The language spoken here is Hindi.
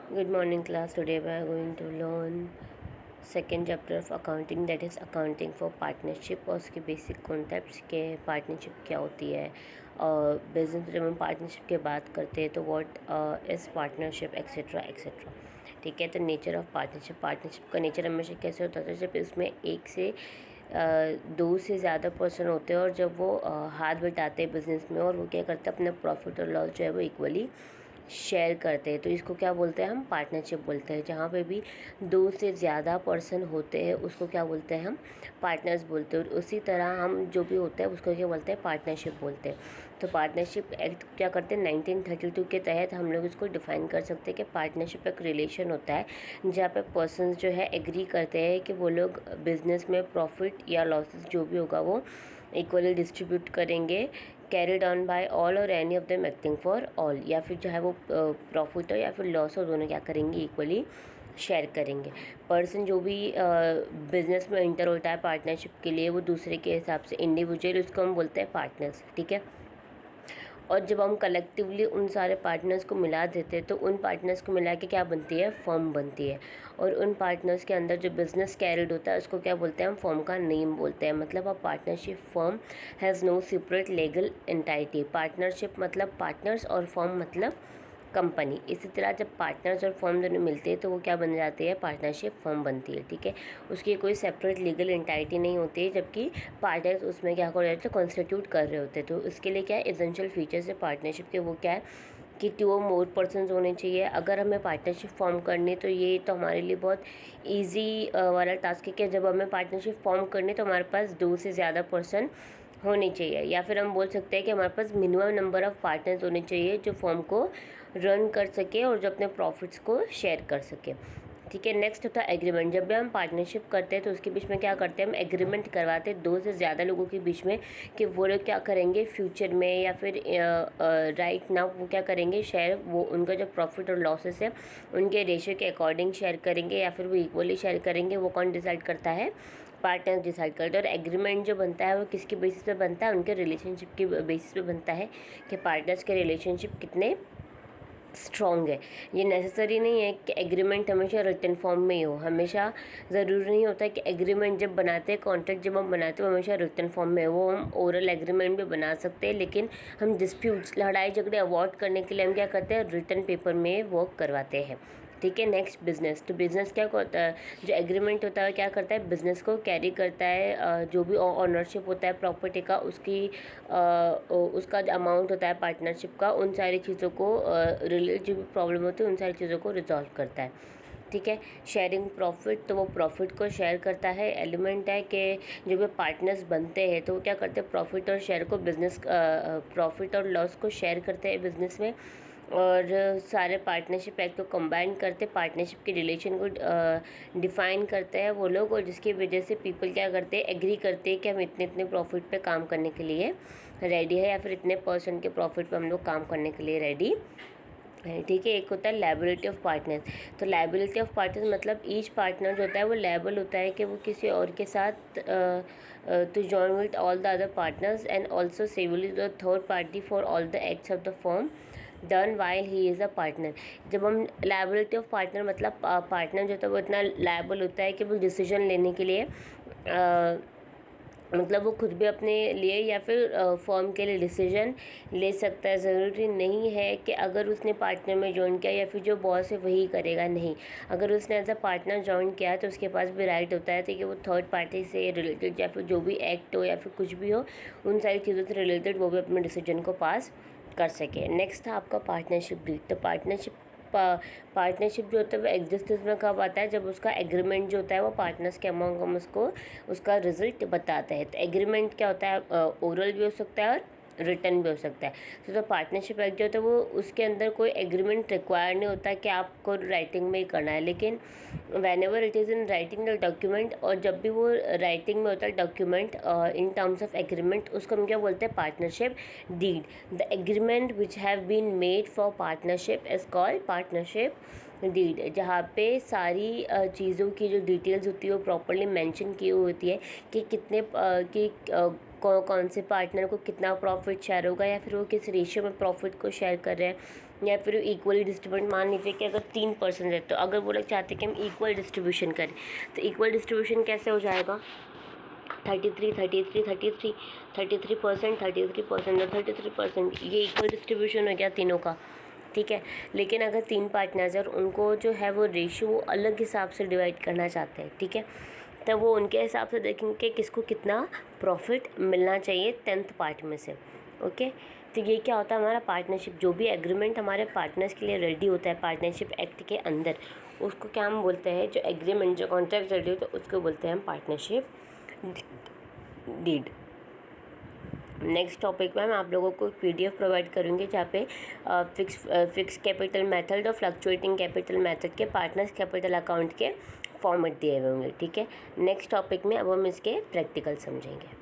Good morning class. Today we are going to learn second chapter of accounting, that is accounting for partnership और उसके basic concepts के partnership क्या होती है और business में जब हम partnership की बात करते हैं तो what is partnership etcetera etcetera. ठीक है, तो नेचर ऑफ पार्टनरशिप का नेचर हमेशा कैसे होता है जब उसमें एक से दो से ज़्यादा पर्सन होते हैं और जब वो हाथ बटाते हैं बिजनेस में और वो क्या करते हैं अपने प्रॉफिट और लॉस जो है वो इक्वली शेयर करते हैं, तो इसको क्या बोलते हैं हम पार्टनरशिप बोलते हैं। जहाँ पे भी दो से ज़्यादा पर्सन होते हैं उसको क्या बोलते हैं हम पार्टनर्स बोलते हैं। और उसी तरह हम जो भी होता है उसको क्या बोलते हैं पार्टनरशिप बोलते हैं। तो पार्टनरशिप एक्ट क्या करते हैं 1932 के तहत हम लोग इसको डिफाइन कर सकते हैं कि पार्टनरशिप एक रिलेशन होता है जहाँ पे पर्सन जो है एग्री करते हैं कि वो लोग बिजनेस में प्रॉफिट या लॉसेस जो भी होगा वो इक्वली डिस्ट्रीब्यूट करेंगे, कैरिड ऑन बाय ऑल और any of them acting for all, या फिर चाहे वो प्रॉफिट हो या फिर लॉस हो दोनों क्या करेंगे इक्वली शेयर करेंगे। पर्सन जो भी बिजनेस में इंटर होता है पार्टनरशिप के लिए वो दूसरे के हिसाब से इंडिविजुअल, उसको हम बोलते हैं पार्टनर्स। ठीक है, और जब हम कलेक्टिवली उन सारे पार्टनर्स को मिला देते हैं तो उन पार्टनर्स को मिला के क्या बनती है फर्म बनती है। और उन पार्टनर्स के अंदर जो बिजनेस कैरिड होता है उसको क्या बोलते हैं हम फर्म का नेम बोलते हैं। मतलब a partnership firm has no separate legal entity. Partnership मतलब पार्टनर्स और फर्म मतलब कंपनी। इसी तरह जब पार्टनर्स और फर्म दोनों मिलते हैं तो वो क्या बन जाती है पार्टनरशिप फर्म बनती है। ठीक है, उसकी कोई सेपरेट लीगल एंटाइटी नहीं होती है, जबकि पार्टनर्स उसमें क्या कर रहे होते हैं कॉन्स्टिट्यूट कर रहे होते हैं। तो इसके लिए क्या है एसेंशियल फीचर्स है पार्टनरशिप के, वो क्या है कि 2 और मोर पर्सनस होने चाहिए। अगर हमें पार्टनरशिप फॉर्म करनी तो ये तो हमारे लिए बहुत ईजी वाला टास्क है कि जब हमें पार्टनरशिप फॉर्म करनी तो हमारे पास 2 से ज़्यादा पर्सन होने चाहिए, या फिर हम बोल सकते हैं कि हमारे पास मिनिमम नंबर ऑफ़ पार्टनर्स होने चाहिए जो फर्म को रन कर सके और जो अपने प्रॉफिट्स को शेयर कर सके। ठीक है, नेक्स्ट होता है एग्रीमेंट। जब भी हम पार्टनरशिप करते हैं तो उसके बीच में क्या करते हैं हम एग्रीमेंट करवाते हैं 2 से ज़्यादा लोगों के बीच में कि वो लोग क्या करेंगे फ्यूचर में या फिर राइट नाउ वो क्या करेंगे शेयर, वो उनका जो प्रॉफिट और लॉसेस है उनके रेशियो के अकॉर्डिंग शेयर करेंगे या फिर वो इक्वली शेयर करेंगे। वो कौन डिसाइड करता है पार्टनर्स डिसाइड करते हैं। और एग्रीमेंट जो बनता है वो किसके बेसिस पे बनता है उनके रिलेशनशिप के बेसिस पे बनता है कि पार्टनर्स के रिलेशनशिप कितने स्ट्रॉन्ग है। ये नेसेसरी नहीं है कि एग्रीमेंट हमेशा रिटन फॉर्म में ही हो, हमेशा ज़रूरी नहीं होता कि एग्रीमेंट जब बनाते हैं कॉन्ट्रैक्ट जब हम बनाते हैं वो हमेशा रिटन फॉर्म में वो हम ओरल एग्रीमेंट भी बना सकते हैं, लेकिन हम डिस्प्यूट्स लड़ाई झगड़े अवॉइड करने के लिए हम क्या करते हैं रिटन पेपर में वर्क करवाते हैं। ठीक है, नेक्स्ट बिजनेस। तो बिजनेस क्या होता है जो एग्रीमेंट होता है क्या करता है बिजनेस को कैरी करता है, जो भी ऑनरशिप होता है प्रॉपर्टी का उसकी उसका जो अमाउंट होता है पार्टनरशिप का उन सारी चीज़ों को रिलेटेड जो भी प्रॉब्लम होती है उन सारी चीज़ों को रिजॉल्व करता है। ठीक है, शेयरिंग प्रॉफिट, तो वो प्रॉफिट को शेयर करता है। एलिमेंट है कि जो भी पार्टनर्स बनते हैं तो वो क्या करते हैं प्रॉफिट और शेयर को बिजनेस प्रॉफिट और लॉस को शेयर करते हैं बिजनेस में। और सारे पार्टनरशिप एक्ट को कंबाइन करते पार्टनरशिप के रिलेशन को डिफाइन करते हैं वो लोग, और जिसकी वजह से पीपल क्या करते हैं एग्री करते हैं कि हम इतने इतने प्रॉफिट पे काम करने के लिए रेडी है या फिर इतने परसेंट के प्रॉफिट पे हम लोग काम करने के लिए रेडी है। ठीक है, एक होता है लायबिलिटी ऑफ पार्टनर्स। तो लायबिलिटी ऑफ पार्टनर्स मतलब ईच पार्टनर जो होता है वो लायबल होता है कि वो किसी और के साथ to join with all the other partners and also civilly the third party for all the acts of the firm done while he is a partner. जब हम लायबिलिटी ऑफ पार्टनर मतलब पार्टनर जो होता है वो इतना लायबल होता है कि वो डिसीजन लेने के लिए मतलब वो खुद भी अपने लिए या फिर फर्म के लिए डिसीजन ले सकता है। ज़रूरी नहीं है कि अगर उसने पार्टनर में ज्वाइन किया या फिर जो बॉस है वही करेगा, नहीं। अगर उसने एज अ पार्टनर ज्वाइन किया है तो उसके पास भी राइट होता है कि वो थर्ड पार्टी से रिलेटेड या फिर जो भी एक्ट हो या फिर कुछ भी हो उन सारी चीज़ों से रिलेटेड वो भी अपने डिसीजन को पास कर सके। नेक्स्ट था आपका पार्टनरशिप डीड। तो पार्टनरशिप जो होता है वो एग्जिस्टेंस में कब आता है जब उसका एग्रीमेंट जो होता है वो पार्टनर्स के अमंग हम उसको उसका रिजल्ट बताता है। तो एग्रीमेंट क्या होता है ओरल भी हो सकता है और रिटर्न भी हो सकता है। तो पार्टनरशिप एक्ट जो होता है वो उसके अंदर कोई एग्रीमेंट रिक्वायर नहीं होता कि आपको राइटिंग में ही करना है, लेकिन whenever it is in writing the document, और जब भी वो राइटिंग में होता है document in terms of agreement उसको हम क्या बोलते हैं partnership deed. The agreement which have been made for partnership is called partnership deed, जहाँ पे सारी चीज़ों की जो डिटेल्स होती है वो प्रॉपरली मेंशन की हुई होती है कि कितने कौन से पार्टनर को कितना प्रॉफिट शेयर होगा या फिर वो किस रेशियो में प्रॉफिट को शेयर कर रहे हैं। या फिर इक्वली डिस्ट्रीब्यूट, मान लीजिए कि अगर 3% है तो अगर वो लोग चाहते हैं कि हम इक्वल डिस्ट्रीब्यूशन करें, तो इक्वल डिस्ट्रीब्यूशन कैसे हो जाएगा, 33 33 33 33%, 33% और 33%, ये इक्वल डिस्ट्रीब्यूशन हो गया तीनों का, ठीक है। लेकिन अगर 3 पार्टनर्स और उनको जो है वो रेशियो वो अलग हिसाब से डिवाइड करना चाहते हैं, ठीक है, तब वो उनके हिसाब से देखेंगे कि किसको कितना प्रॉफिट मिलना चाहिए 10th पार्ट में से, ओके। तो ये क्या होता है, हमारा पार्टनरशिप, जो भी एग्रीमेंट हमारे पार्टनर्स के लिए रेडी होता है पार्टनरशिप एक्ट के अंदर, उसको क्या हम बोलते हैं, जो एग्रीमेंट जो कॉन्ट्रैक्ट रेडी होता है उसको बोलते हैं हम पार्टनरशिप डीड। नेक्स्ट टॉपिक में मैं आप लोगों को PDF प्रोवाइड करूँगी जहाँ पे फिक्स कैपिटल मेथड और फ्लक्चुएटिंग कैपिटल मेथड के पार्टनर्स कैपिटल अकाउंट के फॉर्मेट दिए हुए होंगे, ठीक है। नेक्स्ट टॉपिक में अब हम इसके प्रैक्टिकल समझेंगे।